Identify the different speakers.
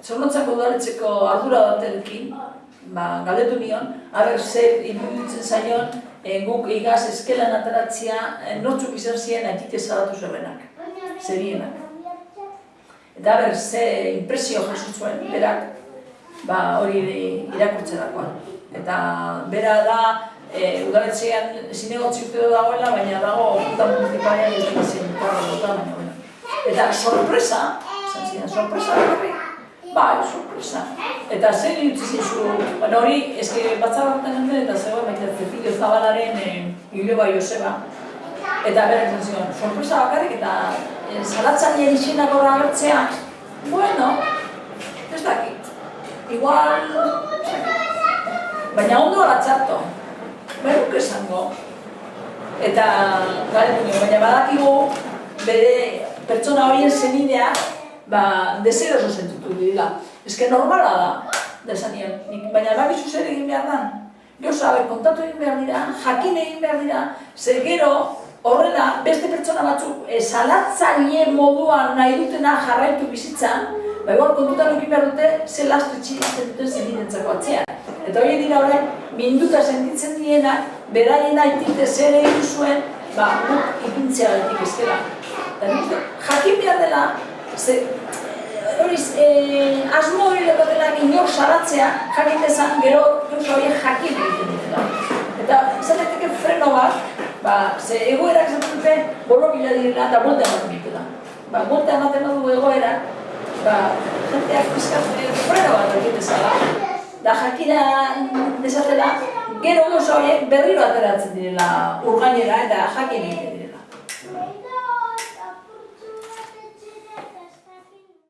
Speaker 1: Zornotzako udaletxeko ardura batekin, galdetu nion, aber zer iruditzen zaion, guk igaz eskelan ataratzea, nortzuk izan ziren aitite salatu zebenak, zerienak. Eta aber ze impresio jaso zuen, berak, hori irakurtzerakoan. Eta bera da, udaletxean zinegotzi uste dagoela, baina dago junta municipalean ez dena zen baina. Eta sorpresa, sorpresa horri, sorpresa. Eta zer iruditzen zizu, hori, eske batzar horretan genuen eta zegoen baita Cecilio Zabalaren Iloba Joseba. Eta berak izan zion, sorpresa bakarrik eta salatzailean izenak horra agertzea, bueno, ez dakit. Igual, baina ondo ala txarto, beruk esango. Eta, baina badakigu, bere pertsona horien zenidea, deseroso sentitu dira. Ez que normala da, desanien. Baina bakizu zer egin behar dan. Gauza, kontatu egin behar dira, jakin egin behar dira, zer gero horrela beste pertsona batzuk salatzaile moduan nahi dutena jarraitu bizitzan, igual kontutan egin behar dute ze lastu itxiristen duten zenidentzako atzean. Eta hori dira horrein, minduta sentitzen dienak, beraien aitite zer egin zuen, guk ipintzea gaitik ezkera. Jakin behar dela, asmo hori dela inor salatzea, jakitezan gero horiek jakin egiten dutela. Eta izateke freno bat, egoerak zaten dute borrokila direla eta bolta ematen dutela. Bolta ematen dugu egoerak, jenteak pizkat freno bat egitezala. Da jakina desatela, gero gozo horiek berriro ateratzen direla urgainera eta jakin egiten dira.